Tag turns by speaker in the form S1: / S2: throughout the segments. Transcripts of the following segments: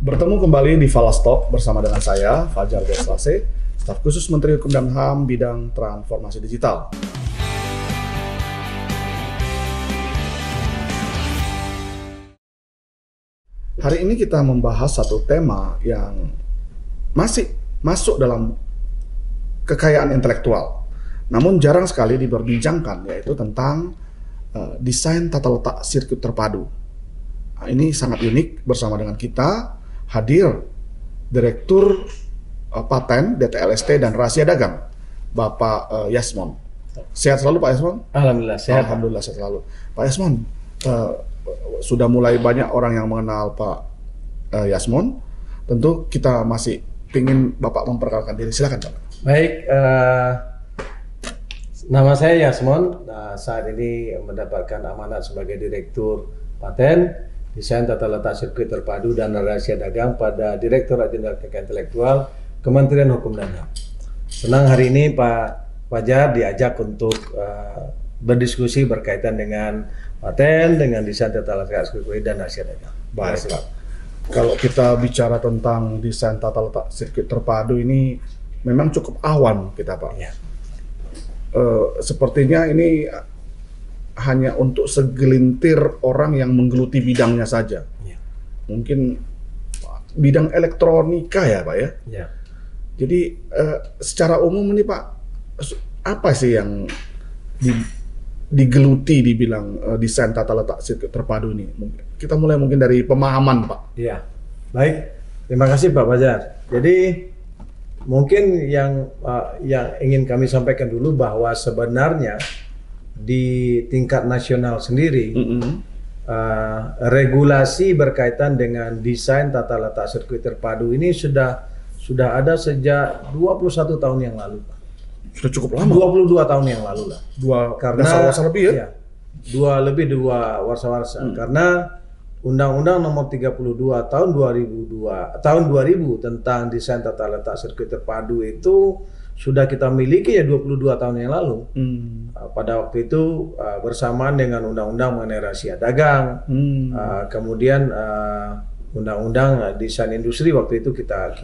S1: Bertemu kembali di Falastalk bersama dengan saya, Fajar Deslase, staf khusus Menteri Hukum dan HAM bidang transformasi digital. Hari ini kita membahas satu tema yang masih masuk dalam kekayaan intelektual, namun jarang sekali diperbincangkan, yaitu tentang desain tata letak sirkuit terpadu. Nah, ini sangat unik. Bersama dengan kita hadir Direktur Paten, DTLST dan Rahasia Dagang, Bapak Yasmon. Sehat selalu Pak Yasmon?
S2: Alhamdulillah sehat.
S1: Alhamdulillah sehat selalu. Pak Yasmon, sudah mulai banyak orang yang mengenal Pak Yasmon. Tentu kita masih ingin Bapak memperkenalkan diri. Silakan Pak.
S2: Baik, nama saya Yasmon. Saat ini mendapatkan amanat sebagai Direktur Paten, Desain Tata Letak Sirkuit Terpadu dan Rahasia Dagang pada Direktorat Jenderal Kekayaan Intelektual Kementerian Hukum dan HAM. Senang hari ini Pak Fajar diajak untuk berdiskusi berkaitan dengan paten, dengan desain tata letak sirkuit dan rahasia dagang.
S1: Baik Pak. Kalau kita bicara tentang desain tata letak sirkuit terpadu ini memang cukup awam kita Pak.
S2: Ya.
S1: Sepertinya ini hanya untuk segelintir orang yang menggeluti bidangnya saja.
S2: Ya.
S1: Mungkin bidang elektronika ya Pak ya.
S2: Ya.
S1: Jadi secara umum ini Pak, apa sih yang digeluti dibilang desain tata letak sirkuit terpadu ini? Kita mulai mungkin dari pemahaman Pak.
S2: Iya, baik. Terima kasih Pak Fajar. Jadi mungkin yang ingin kami sampaikan dulu bahwa sebenarnya di tingkat nasional sendiri regulasi berkaitan dengan desain tata letak sirkuit terpadu ini sudah ada sejak 21 tahun yang lalu, Pak.
S1: Sudah cukup lama.
S2: 22 tahun yang lalu lah.
S1: Karena warsa lebih ya?
S2: Iya, dua warsa-warsa. Karena Undang-Undang Nomor 32 tahun 2000 tentang desain tata letak sirkuit terpadu itu sudah kita miliki ya 22 tahun yang lalu. Pada waktu itu bersamaan dengan undang-undang mengenai rahasia dagang. Kemudian undang-undang desain industri waktu itu kita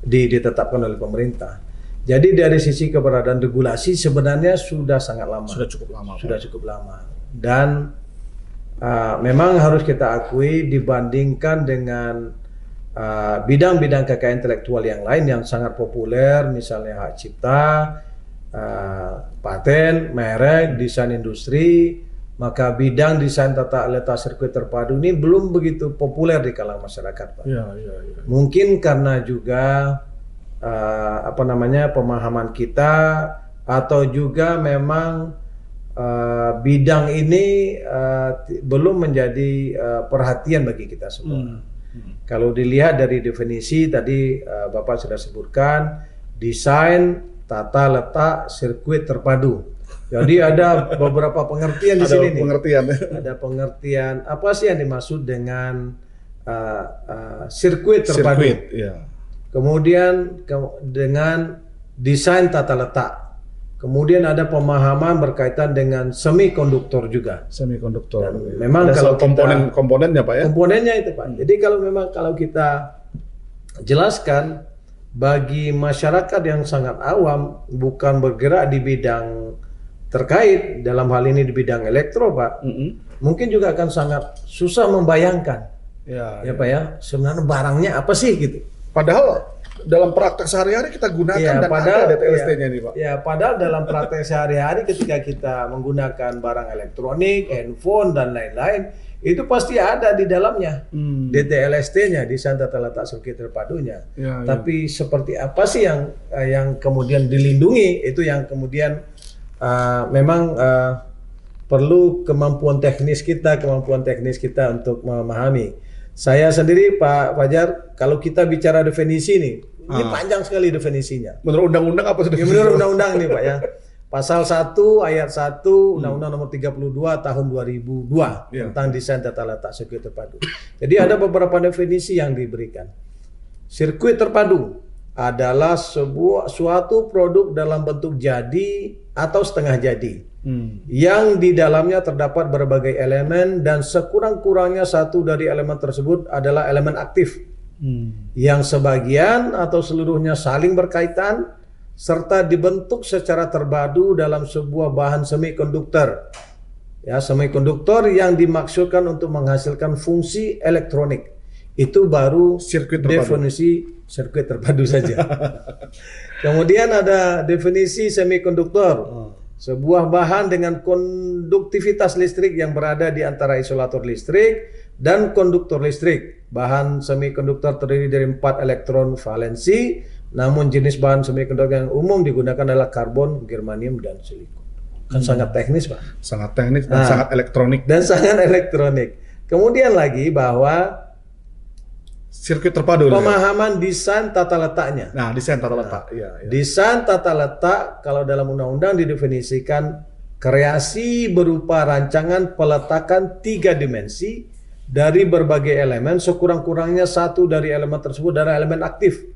S2: ditetapkan oleh pemerintah. Jadi dari sisi keberadaan regulasi sebenarnya sudah sangat lama.
S1: Sudah cukup lama.
S2: Sudah cukup lama. Dan memang harus kita akui dibandingkan dengan bidang-bidang kekayaan intelektual yang lain yang sangat populer, misalnya hak cipta, paten, merek, desain industri, maka bidang desain tata letak sirkuit terpadu ini belum begitu populer di kalangan masyarakat, Pak.
S1: Ya.
S2: Mungkin karena juga pemahaman kita atau juga memang bidang ini belum menjadi perhatian bagi kita semua. Kalau dilihat dari definisi tadi Bapak sudah sebutkan, desain tata letak sirkuit terpadu. Jadi ada beberapa pengertian di sini. Ada pengertian apa sih yang dimaksud dengan sirkuit terpadu.
S1: Ya.
S2: Kemudian dengan desain tata letak. Kemudian ada pemahaman berkaitan dengan semikonduktor juga.
S1: Semikonduktor.
S2: Memang
S1: ada
S2: kalau
S1: komponennya Pak ya?
S2: Komponennya itu Pak. Jadi kalau kita jelaskan bagi masyarakat yang sangat awam, bukan bergerak di bidang terkait, dalam hal ini di bidang elektro Pak, mungkin juga akan sangat susah membayangkan. Ya Pak ya, sebenarnya barangnya apa sih gitu.
S1: Padahal dalam praktek sehari-hari kita gunakan dan ada DTLST-nya nih Pak.
S2: Ya, padahal dalam praktek sehari-hari ketika kita menggunakan barang elektronik, handphone dan lain-lain, itu pasti ada di dalamnya DTLST-nya, desain tata letak sirkuit terpadunya. Tapi seperti apa sih yang kemudian dilindungi, itu yang kemudian memang perlu kemampuan teknis kita untuk memahami. Saya sendiri Pak Fajar, kalau kita bicara definisi ini panjang sekali definisinya.
S1: Menurut undang-undang apa sudah?
S2: Menurut undang-undang nih Pak ya. Pasal 1 ayat 1 Undang-Undang Nomor 32 tahun 2002 tentang desain tata letak sirkuit terpadu. Jadi ada beberapa definisi yang diberikan. Sirkuit terpadu adalah suatu produk dalam bentuk jadi atau setengah jadi yang di dalamnya terdapat berbagai elemen dan sekurang-kurangnya satu dari elemen tersebut adalah elemen aktif yang sebagian atau seluruhnya saling berkaitan serta dibentuk secara terpadu dalam sebuah bahan semikonduktor. Ya, semikonduktor yang dimaksudkan untuk menghasilkan fungsi elektronik. Itu baru
S1: Sirkuit terpadu.
S2: definisi sirkuit terpadu saja. Kemudian ada definisi semikonduktor. Sebuah bahan dengan konduktivitas listrik yang berada di antara isolator listrik dan konduktor listrik. Bahan semikonduktor terdiri dari 4 elektron valensi, namun jenis bahan semikonduktor yang umum digunakan adalah karbon, germanium, dan silikon. Kan sangat teknis, Pak.
S1: Sangat teknis dan sangat elektronik.
S2: Dan sangat elektronik. Kemudian lagi bahwa
S1: Sirkuit terpadu.
S2: pemahaman desain tata letaknya.
S1: Nah, desain tata letak. Iya, iya.
S2: Desain tata letak kalau dalam undang-undang didefinisikan kreasi berupa rancangan peletakan 3 dimensi dari berbagai elemen, sekurang-kurangnya satu dari elemen tersebut adalah elemen aktif,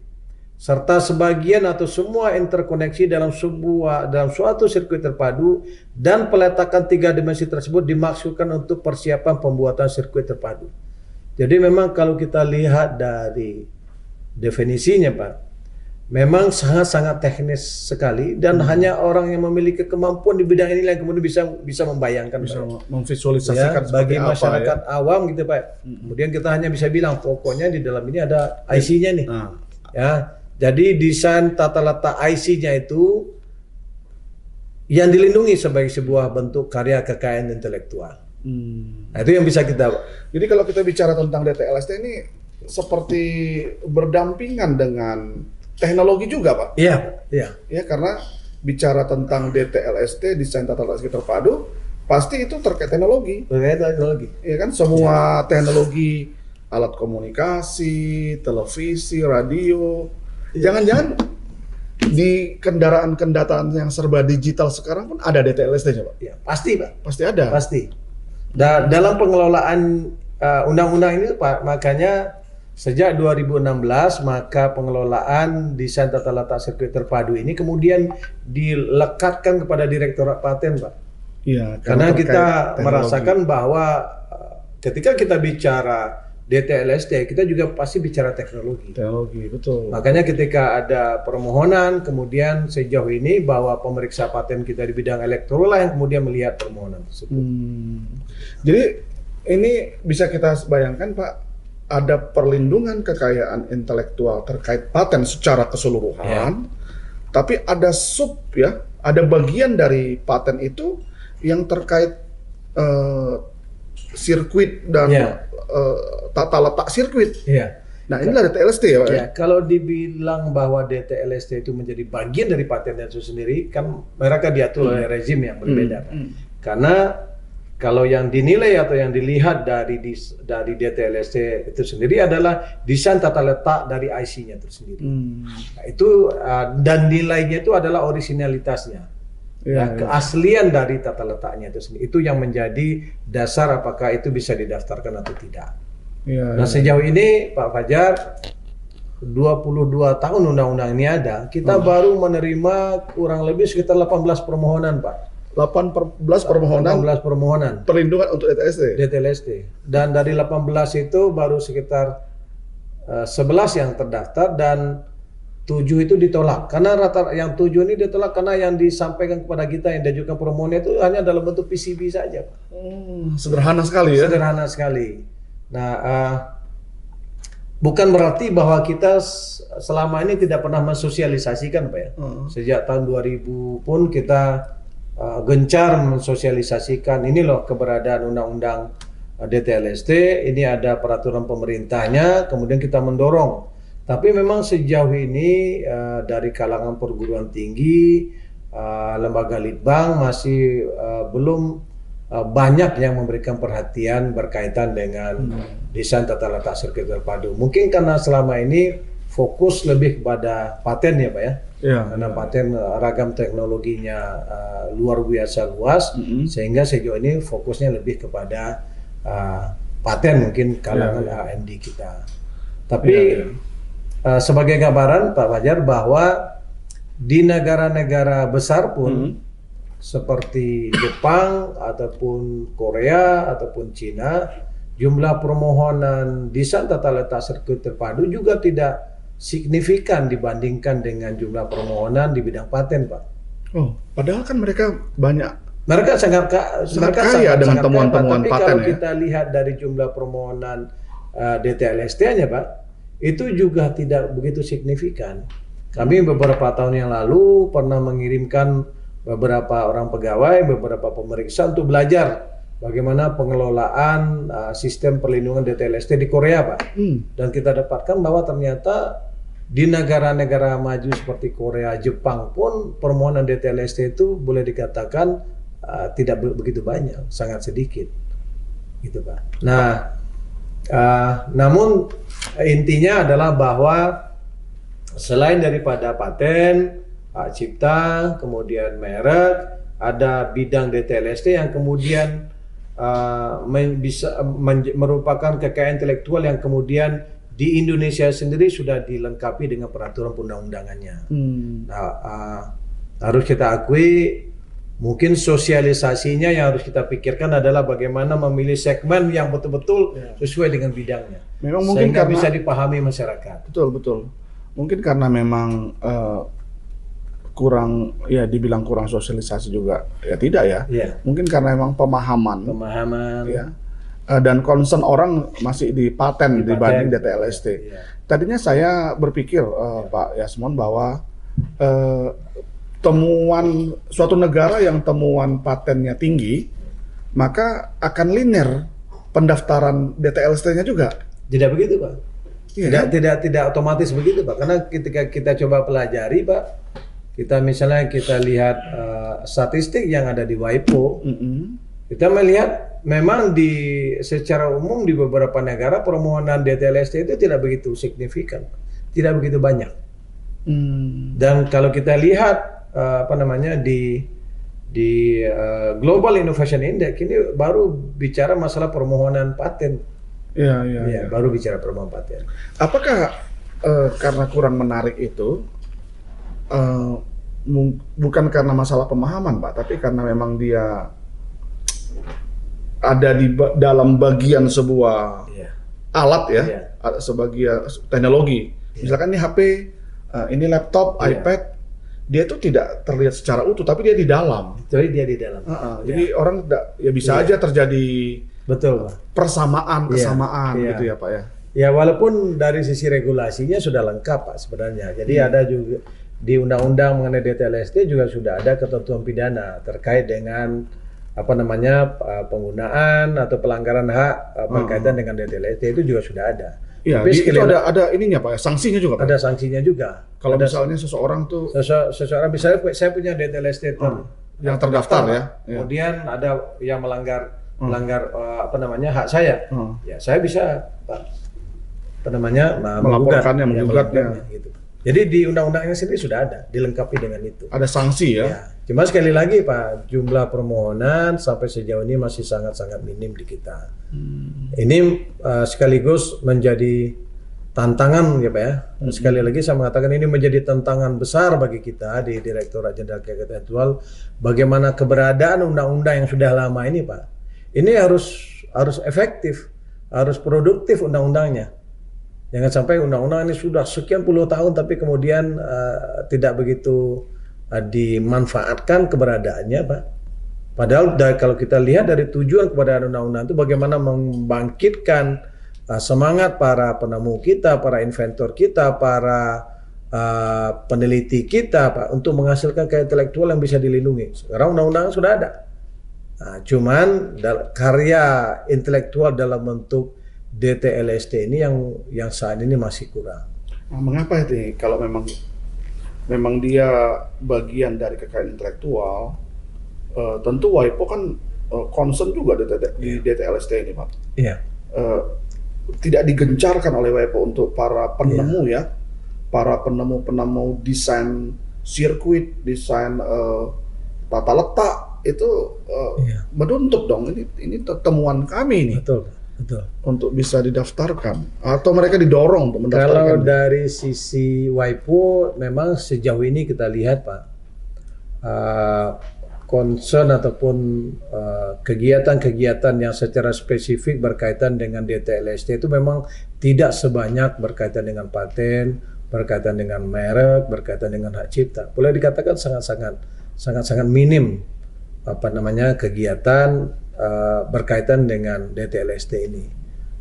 S2: serta sebagian atau semua interkoneksi dalam suatu sirkuit terpadu, dan peletakan 3 dimensi tersebut dimaksudkan untuk persiapan pembuatan sirkuit terpadu. Jadi memang kalau kita lihat dari definisinya, Pak, memang sangat-sangat teknis sekali dan hanya orang yang memiliki kemampuan di bidang ini yang kemudian bisa membayangkan,
S1: Bisa
S2: Pak.
S1: memvisualisasikan
S2: Ya, bagi
S1: seperti
S2: masyarakat
S1: apa, ya.
S2: awam gitu, Pak. Kemudian kita hanya bisa bilang pokoknya di dalam ini ada IC-nya nih. Ya. Jadi desain tata letak IC-nya itu yang dilindungi sebagai sebuah bentuk karya kekayaan intelektual. Nah, itu yang bisa kita.
S1: Jadi kalau kita bicara tentang DTLST ini seperti berdampingan dengan teknologi juga, Pak.
S2: Iya, iya.
S1: Ya, karena bicara tentang DTLST, desain tata letak sirkuit terpadu, pasti itu terkait teknologi.
S2: Terkait teknologi.
S1: Ya kan, semua teknologi, alat komunikasi, televisi, radio. Jangan-jangan di kendaraan-kendaraan yang serba digital sekarang pun ada DTLST-nya, Pak?
S2: Ya, pasti, Pak.
S1: Pasti ada.
S2: Pasti. Dalam pengelolaan undang-undang ini, Pak, makanya sejak 2016 maka pengelolaan desain tata letak sirkuit terpadu ini kemudian dilekatkan kepada Direktorat Paten, Pak.
S1: Iya,
S2: Karena kita
S1: teknologi.
S2: merasakan bahwa ketika kita bicara DTLST, kita juga pasti bicara teknologi.
S1: Teknologi, betul.
S2: Makanya ketika ada permohonan, kemudian sejauh ini bahwa pemeriksa paten kita di bidang elektronik yang kemudian melihat permohonan tersebut.
S1: Jadi ini bisa kita bayangkan, Pak, ada perlindungan kekayaan intelektual terkait paten secara keseluruhan, tapi ada sub, ya, ada bagian dari paten itu yang terkait sirkuit dan tata letak sirkuit. Nah, inilah DTLST ya, Pak.
S2: Ya, kalau dibilang bahwa DTLST itu menjadi bagian dari paten itu sendiri, kan mereka diatur oleh rezim yang berbeda. Karena kalau yang dinilai atau yang dilihat dari DTLST itu sendiri adalah desain tata letak dari IC-nya itu sendiri. Nah, itu dan nilainya itu adalah orisinalitasnya. Keaslian dari tata letaknya itu sendiri. Itu yang menjadi dasar apakah itu bisa didaftarkan atau tidak. Nah, sejauh ini Pak Fajar 22 tahun undang-undang ini ada, kita baru menerima kurang lebih sekitar 18 permohonan, Pak.
S1: 18 permohonan perlindungan untuk
S2: DTLST. Dan dari 18 itu baru sekitar 11 yang terdaftar dan 7 itu ditolak. Karena yang 7 ini ditolak karena yang disampaikan kepada kita yang diajukan permohonan itu hanya dalam bentuk PCB saja, Pak.
S1: Sederhana sekali, ya.
S2: Sederhana sekali. Nah, bukan berarti bahwa kita selama ini tidak pernah mensosialisasikan, Pak, ya. Sejak tahun 2000 pun kita gencar mensosialisasikan ini loh keberadaan undang-undang DTLST, ini ada peraturan pemerintahnya, kemudian kita mendorong. Tapi memang sejauh ini dari kalangan perguruan tinggi, lembaga litbang masih belum banyak yang memberikan perhatian berkaitan dengan desain tata letak sirkuit terpadu. Mungkin karena selama ini fokus lebih kepada paten, ya, Pak, ya. Karena paten ragam teknologinya luar biasa luas, sehingga sejauh ini fokusnya lebih kepada paten mungkin kalangan R&D kita. Tapi sebagai gambaran, Pak Fajar, bahwa di negara-negara besar pun seperti Jepang ataupun Korea ataupun Cina jumlah permohonan desain tata letak sirkuit terpadu juga tidak signifikan dibandingkan dengan jumlah permohonan di bidang paten, Pak.
S1: Oh, padahal kan mereka banyak.
S2: Mereka sangat
S1: kaya dengan temuan-temuan
S2: tapi
S1: paten
S2: kalau
S1: ya.
S2: kita lihat dari jumlah permohonan DTLST-nya, Pak, itu juga tidak begitu signifikan. Kami beberapa tahun yang lalu pernah mengirimkan beberapa orang pegawai, beberapa pemeriksa untuk belajar bagaimana pengelolaan sistem perlindungan DTLST di Korea, Pak. Dan kita dapatkan bahwa ternyata di negara-negara maju seperti Korea, Jepang pun permohonan DTLST itu boleh dikatakan tidak begitu banyak, sangat sedikit, gitu Pak. Nah, namun intinya adalah bahwa selain daripada paten, hak cipta, kemudian merek, ada bidang DTLST yang kemudian bisa merupakan kekayaan intelektual yang kemudian di Indonesia sendiri sudah dilengkapi dengan peraturan undang-undangannya. Nah, harus kita akui mungkin sosialisasinya yang harus kita pikirkan adalah bagaimana memilih segmen yang betul-betul sesuai dengan bidangnya.
S1: Memang mungkin
S2: sehingga
S1: karena
S2: bisa dipahami masyarakat.
S1: Betul. Mungkin karena memang kurang, ya dibilang kurang sosialisasi juga, ya tidak ya. Mungkin karena memang pemahaman. Ya. Dan concern orang masih di paten dibanding DTLST. Tadinya saya berpikir Pak Yasmon bahwa temuan suatu negara yang temuan patennya tinggi, maka akan linear pendaftaran DTLST-nya juga.
S2: Tidak begitu, Pak. Tidak otomatis begitu, Pak. Karena ketika kita coba pelajari, Pak, kita lihat statistik yang ada di WIPO, kita melihat memang secara umum di beberapa negara permohonan DTLST itu tidak begitu signifikan, tidak begitu banyak. Dan kalau kita lihat di Global Innovation Index ini baru bicara masalah permohonan paten. Baru bicara permohonan paten.
S1: Apakah karena kurang menarik itu bukan karena masalah pemahaman, Pak, tapi karena memang dia ada di dalam bagian sebuah alat sebagian teknologi. Misalkan ini HP, ini laptop, iPad, dia itu tidak terlihat secara utuh, tapi dia di dalam. Jadi orang bisa aja terjadi kesamaan gitu ya Pak ya.
S2: Ya, walaupun dari sisi regulasinya sudah lengkap, Pak, sebenarnya. Jadi ada juga di undang-undang mengenai DTLST juga sudah ada ketentuan pidana terkait dengan penggunaan atau pelanggaran hak berkaitan dengan DTLST, itu juga sudah ada.
S1: Tapi itu ada ininya Pak, sanksinya juga Pak?
S2: Ada sanksinya juga.
S1: Kalau misalnya seseorang
S2: misalnya saya punya DTLST
S1: yang terdaftar ya.
S2: Kemudian ada yang melanggar hak saya. Ya, saya bisa
S1: melaporkannya, menggugatnya
S2: gitu. Jadi di undang-undangnya sendiri sudah ada, dilengkapi dengan itu.
S1: Ada sanksi ya.
S2: Cuma sekali lagi Pak, jumlah permohonan sampai sejauh ini masih sangat-sangat minim di kita. Ini sekaligus menjadi tantangan ya Pak ya. Sekali lagi saya mengatakan ini menjadi tantangan besar bagi kita di Direktorat Jenderal Kekayaan Intelektual. Bagaimana keberadaan undang-undang yang sudah lama ini Pak. Ini harus efektif, harus produktif undang-undangnya. Jangan sampai undang-undang ini sudah sekian puluh tahun tapi kemudian tidak begitu dimanfaatkan keberadaannya, Pak. Padahal kalau kita lihat dari tujuan keberadaan undang-undang itu bagaimana membangkitkan semangat para penemu kita, para inventor kita, para peneliti kita, Pak, untuk menghasilkan karya intelektual yang bisa dilindungi. Sekarang undang-undang sudah ada. Nah, cuman karya intelektual dalam bentuk DTLST ini yang saat ini masih kurang.
S1: Nah, mengapa itu? Kalau memang dia bagian dari kekayaan intelektual, tentu WIPO kan concern juga di DTLST ini, Pak.
S2: Iya.
S1: Tidak digencarkan oleh WIPO untuk para penemu para penemu desain sirkuit, desain tata letak itu menuntut dong. Ini temuan kami nih.
S2: Betul.
S1: Untuk bisa didaftarkan atau mereka didorong untuk mendaftarkan.
S2: Kalau dari sisi WIPO memang sejauh ini kita lihat Pak, concern ataupun kegiatan-kegiatan yang secara spesifik berkaitan dengan DTLST itu memang tidak sebanyak berkaitan dengan paten, berkaitan dengan merek, berkaitan dengan hak cipta. Boleh dikatakan sangat-sangat minim kegiatan berkaitan dengan DTLST ini.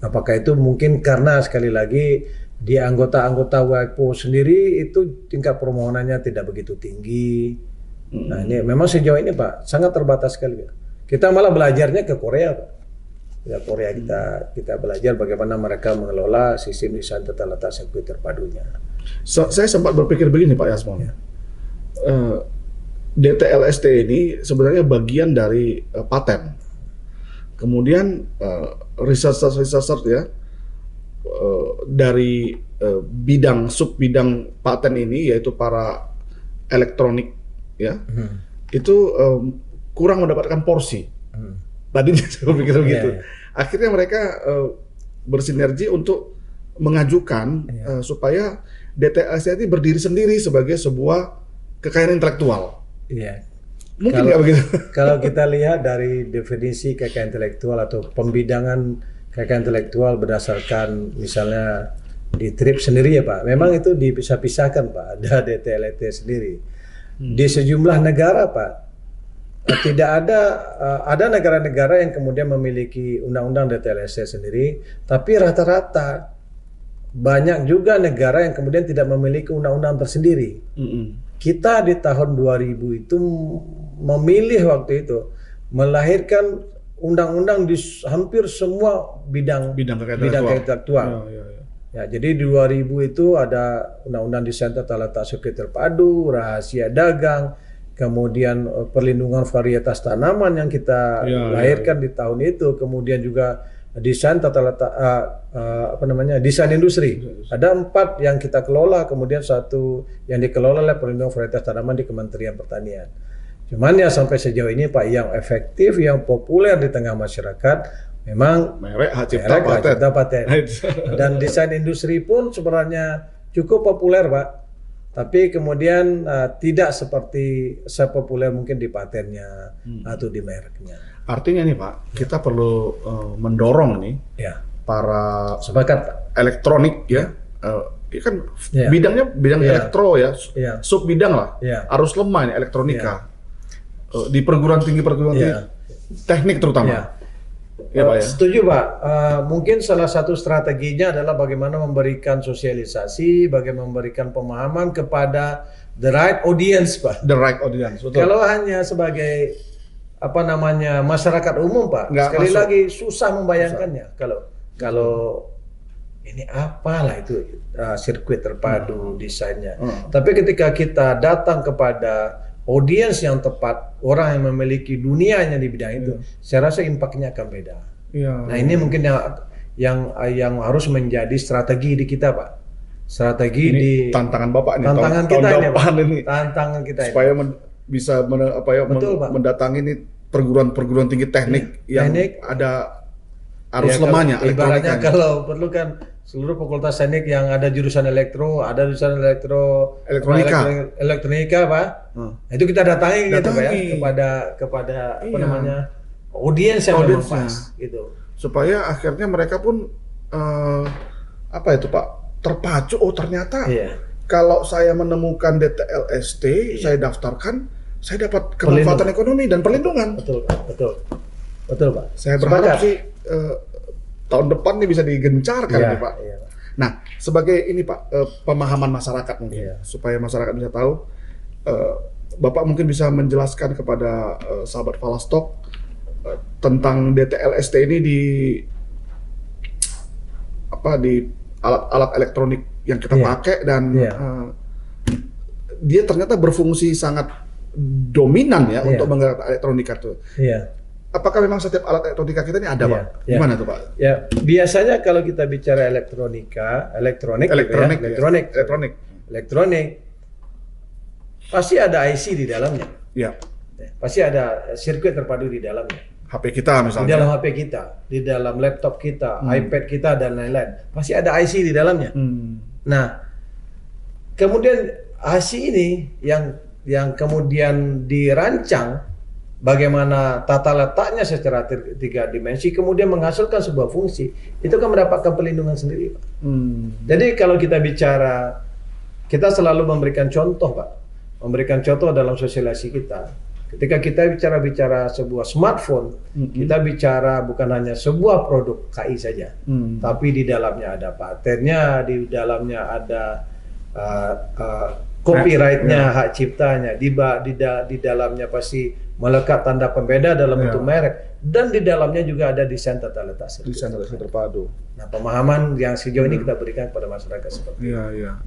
S2: Apakah itu mungkin karena sekali lagi di anggota-anggota WIPO sendiri itu tingkat permohonannya tidak begitu tinggi. Nah ini memang sejauh ini Pak sangat terbatas sekali. Kita malah belajarnya ke Korea Pak. Ya, Korea kita belajar bagaimana mereka mengelola sistem desain tata letak sirkuit terpadunya.
S1: Saya sempat berpikir begini Pak Yasmon.
S2: Ya.
S1: DTLST ini sebenarnya bagian dari paten. Kemudian research ya dari sub bidang paten ini yaitu para elektronik ya itu kurang mendapatkan porsi. Tadinya saya pikir begitu. Akhirnya mereka bersinergi untuk mengajukan supaya DTLST ini berdiri sendiri sebagai sebuah kekayaan intelektual.
S2: Iya.
S1: Mungkin nggak begitu?
S2: Kalau kita lihat dari definisi kekayaan intelektual atau pembidangan kekayaan intelektual berdasarkan misalnya di TRIP sendiri ya Pak, memang itu dipisah-pisahkan Pak, ada DTLST sendiri. Di sejumlah negara Pak, tidak ada negara-negara yang kemudian memiliki undang-undang DTLST sendiri, tapi rata-rata banyak juga negara yang kemudian tidak memiliki undang-undang tersendiri. Kita di tahun 2000 itu memilih waktu itu melahirkan undang-undang di hampir semua bidang kekayaan intelektual. Ya, jadi di 2000 itu ada undang-undang desain tata letak sirkuit terpadu, rahasia dagang, kemudian perlindungan varietas tanaman yang kita lahirkan di tahun itu, kemudian juga desain tata letak desain industri. Ada 4 yang kita kelola, kemudian 1 yang dikelola oleh perlindungan varietas tanaman di Kementerian Pertanian. Cuman ya sampai sejauh ini Pak yang efektif, yang populer di tengah masyarakat memang
S1: merek hak cipta paten.
S2: Dan desain industri pun sebenarnya cukup populer Pak. Tapi kemudian tidak sepopuler mungkin di patennya atau di mereknya.
S1: Artinya nih Pak, kita perlu mendorong nih para elektronik kan bidangnya bidang elektro sub bidang lah, arus lemah ini elektronika di perguruan tinggi teknik terutama. Ya, Pak, ya.
S2: Setuju Pak. Mungkin salah satu strateginya adalah bagaimana memberikan sosialisasi, bagaimana memberikan pemahaman kepada the right audience Pak.
S1: The right audience, betul.
S2: Kalau hanya sebagai masyarakat umum Pak, sekali lagi susah membayangkannya. Kalau ini apalah itu sirkuit terpadu desainnya. Tapi ketika kita datang kepada audiens yang tepat, orang yang memiliki dunianya di bidang itu, saya rasa impactnya akan beda. Nah ini mungkin yang harus menjadi strategi di kita Pak. Strategi
S1: ini
S2: di
S1: tantangan Bapak nih,
S2: tantangan
S1: tahun depan ini.
S2: Tantangan kita
S1: supaya bisa mendatangi ini perguruan tinggi teknik yang ada arus lemahnya.
S2: Ibaratnya kalau perlu kan seluruh fakultas teknik yang ada jurusan ada jurusan elektronika Pak. Itu kita datangi gitu Pak ya kepada audiens yang memang pas gitu.
S1: Supaya akhirnya mereka pun Pak terpacu, ternyata kalau saya menemukan DTLST, saya daftarkan, saya dapat kemanfaatan ekonomi dan perlindungan. Betul Pak. Saya berharap sih tahun depan nih bisa digencarkan nih Pak. Nah, sebagai ini Pak pemahaman masyarakat mungkin supaya masyarakat bisa tahu, Bapak mungkin bisa menjelaskan kepada sahabat Falastok tentang DTLST ini di alat-alat elektronik yang kita pakai dan dia ternyata berfungsi sangat dominan ya untuk menggerakkan elektronika itu. Apakah memang setiap alat elektronika kita ini ada Pak? Gimana tuh Pak?
S2: Ya, biasanya kalau kita bicara elektronik pasti ada IC di dalamnya. Pasti ada sirkuit terpadu di dalamnya.
S1: HP kita misalnya.
S2: Di dalam HP kita, di dalam laptop kita, iPad kita dan lain-lain. Pasti ada IC di dalamnya. Nah, kemudian IC ini yang kemudian dirancang bagaimana tata letaknya secara tiga dimensi, kemudian menghasilkan sebuah fungsi, itu kan mendapatkan perlindungan sendiri, Pak. Jadi kalau kita bicara, kita selalu memberikan contoh, Pak. Memberikan contoh dalam sosialisasi kita. Ketika kita bicara sebuah smartphone, kita bicara bukan hanya sebuah produk KI saja, tapi di dalamnya ada patennya, di dalamnya ada copyright-nya, hak ciptanya, di dalamnya pasti melekat tanda pembeda dalam bentuk merek, dan di dalamnya juga ada desain tata letak sirkuit
S1: terpadu.
S2: Nah, pemahaman yang sejauh ini kita berikan kepada masyarakat seperti itu.
S1: Iya.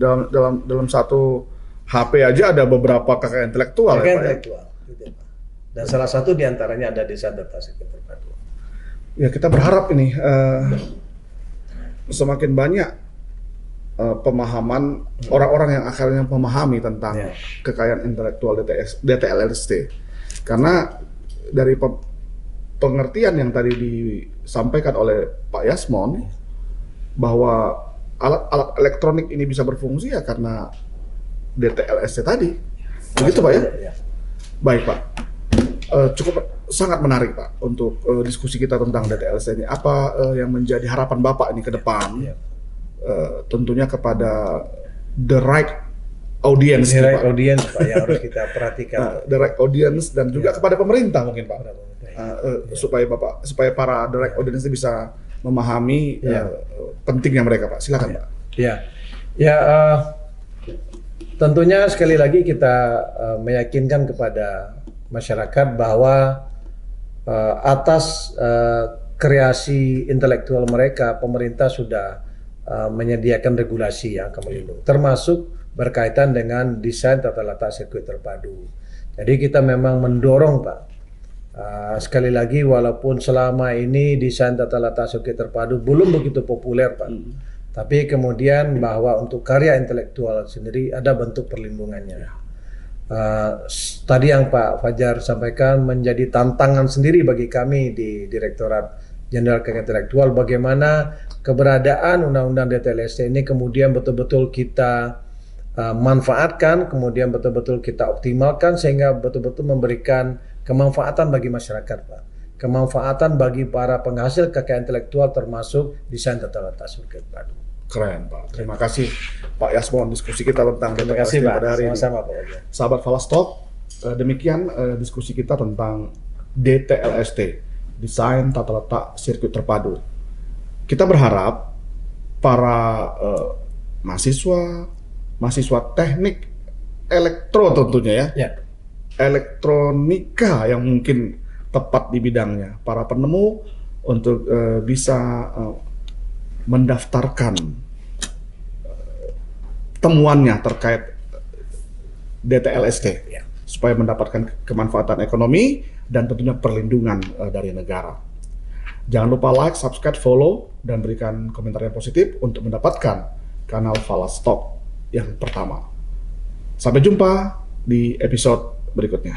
S1: Dalam satu HP aja ada beberapa kekayaan intelektual, ya, Pak,
S2: intelektual. Gitu, Pak. Dan salah satu diantaranya ada desain tata sirkuit terpadu.
S1: Ya, kita berharap ini semakin banyak pemahaman orang-orang yang akhirnya memahami tentang kekayaan intelektual DTLST. Karena dari pengertian yang tadi disampaikan oleh Pak Yasmon, bahwa alat-alat elektronik ini bisa berfungsi ya karena DTLST tadi. Begitu, Pak, ya? Baik, Pak. Cukup sangat menarik, Pak, untuk diskusi kita tentang DTLST ini. Apa yang menjadi harapan Bapak ini ke depan? Tentunya kepada the right audience,
S2: Pak, yang harus kita perhatikan.
S1: The right audience dan juga kepada pemerintah mungkin, Pak, supaya para direct audience bisa memahami pentingnya mereka, Pak. Silakan, Pak.
S2: Tentunya sekali lagi kita meyakinkan kepada masyarakat bahwa atas kreasi intelektual mereka, pemerintah sudah menyediakan regulasi yang akan melindungi, termasuk berkaitan dengan desain tata letak sirkuit terpadu. Jadi kita memang mendorong, Pak. Sekali lagi, walaupun selama ini desain tata letak sirkuit terpadu belum begitu populer, Pak. Tapi kemudian bahwa untuk karya intelektual sendiri ada bentuk perlindungannya. Tadi yang Pak Fajar sampaikan menjadi tantangan sendiri bagi kami di Direktorat Jenderal Kekayaan Intelektual, bagaimana keberadaan Undang-Undang DTLST ini kemudian betul-betul kita manfaatkan, kemudian betul-betul kita optimalkan sehingga betul-betul memberikan kemanfaatan bagi masyarakat, Pak. Kemanfaatan bagi para penghasil kekayaan intelektual termasuk desain tata letak sirkuit terpadu.
S1: Keren, Pak. Terima kasih, Pak Yasmon, diskusi kita tentang DTLST pada hari ini.
S2: Sama-sama, Pak.
S1: Sahabat Falas Talk, demikian diskusi kita tentang DTLST, desain tata letak sirkuit terpadu. Kita berharap para mahasiswa teknik elektro tentunya elektronika yang mungkin tepat di bidangnya, para penemu untuk bisa mendaftarkan temuannya terkait DTLST supaya mendapatkan kemanfaatan ekonomi dan tentunya perlindungan dari negara. Jangan lupa like, subscribe, follow, dan berikan komentar yang positif untuk mendapatkan kanal Falas Talk yang pertama. Sampai jumpa di episode berikutnya.